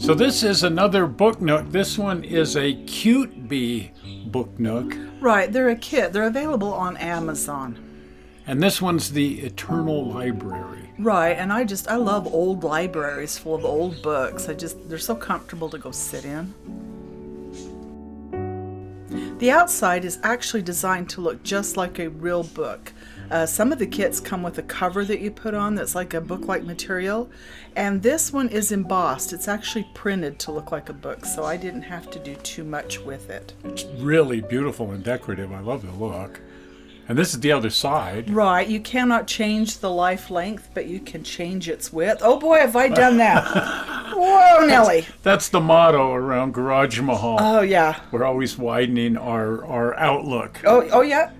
So this is another book nook. This one is a Cutebee book nook. Right, they're a kit. They're available on Amazon. And this one's the Eternal Library. Right, and I love old libraries full of old books. They're so comfortable to go sit in. The outside is actually designed to look just like a real book. Some of the kits come with a cover that you put on that's like a book-like material, and this one is embossed. It's actually printed to look like a book, so I didn't have to do too much with it. It's really beautiful and decorative. I love the look. And this is the other side. Right, you cannot change the life length, but you can change its width. Oh boy, have I done that. Whoa, Nellie. That's the motto around Garage Mahal. Oh, yeah. We're always widening our outlook. Oh, yeah.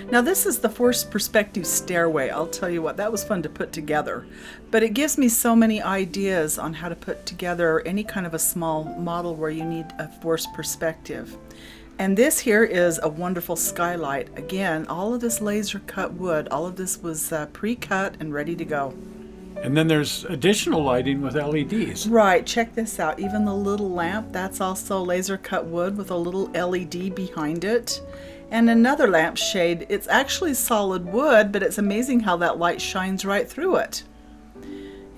Now this is the forced perspective stairway. I'll tell you what, that was fun to put together. But it gives me so many ideas on how to put together any kind of a small model where you need a forced perspective. And this here is a wonderful skylight. Again, all of this laser cut wood, all of this was pre-cut and ready to go. And then there's additional lighting with LEDs. Right, check this out. Even the little lamp, that's also laser cut wood with a little LED behind it. And another lampshade, it's actually solid wood, but it's amazing how that light shines right through it.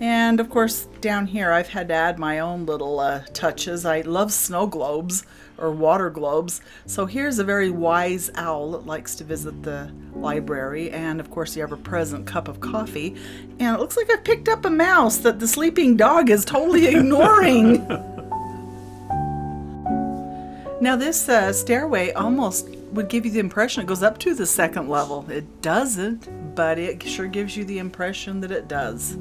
And of course, down here I've had to add my own little touches. I love snow globes or water globes. So here's a very wise owl that likes to visit the library, and of course the ever-present cup of coffee. And it looks like I've picked up a mouse that the sleeping dog is totally ignoring. Now this stairway almost would give you the impression it goes up to the second level. It doesn't, but it sure gives you the impression that it does.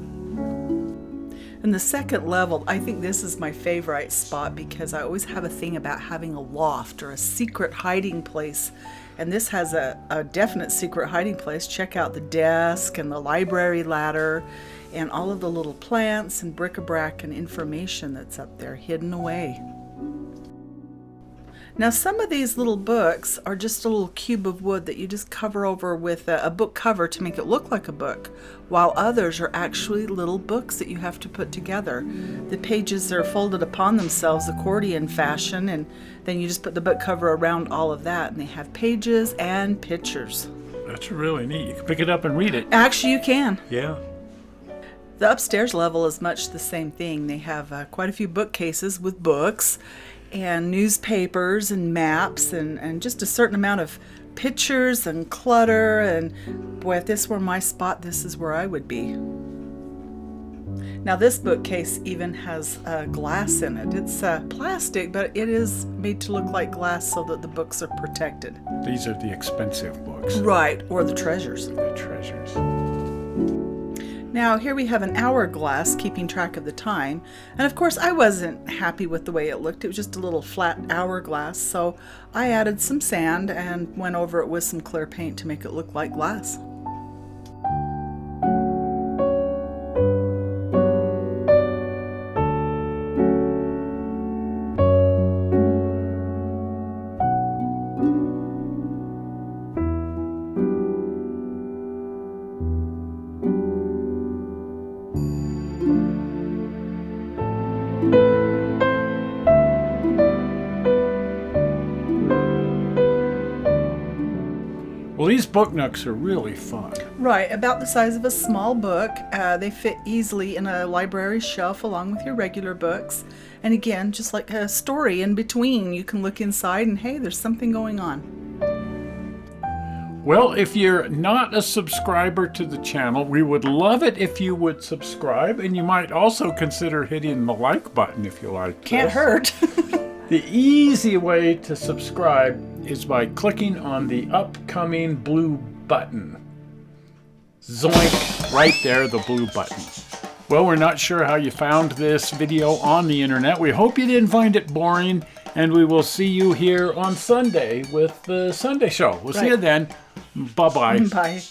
And the second level, I think this is my favorite spot because I always have a thing about having a loft or a secret hiding place. And this has a definite secret hiding place. Check out the desk and the library ladder and all of the little plants and bric-a-brac and information that's up there hidden away. Now some of these little books are just a little cube of wood that you just cover over with a book cover to make it look like a book, while others are actually little books that you have to put together. The pages are folded upon themselves accordion fashion, and then you just put the book cover around all of that, and they have pages and pictures. That's really neat. You can pick it up and read it. Actually, you can. Yeah. The upstairs level is much the same thing. They have quite a few bookcases with books and newspapers and maps and just a certain amount of pictures and clutter, and boy, if this were my spot, this is where I would be. Now this bookcase even has glass in it. It's plastic, but it is made to look like glass so that the books are protected. These are the expensive books. Right, or the treasures. The treasures. Now here we have an hourglass keeping track of the time, and of course I wasn't happy with the way it looked. It was just a little flat hourglass, so I added some sand and went over it with some clear paint to make it look like glass. Well, these book nooks are really fun. Right, about the size of a small book. They fit easily in a library shelf along with your regular books. And again, just like a story in between, you can look inside and hey, there's something going on. Well, if you're not a subscriber to the channel, we would love it if you would subscribe, and you might also consider hitting the like button if you like. Can't hurt. The easy way to subscribe is by clicking on the upcoming blue button. Zoink, right there, the blue button. Well, we're not sure how you found this video on the internet. We hope you didn't find it boring, and we will see you here on Sunday with the Sunday show. We'll see you then. Bye-bye. Bye.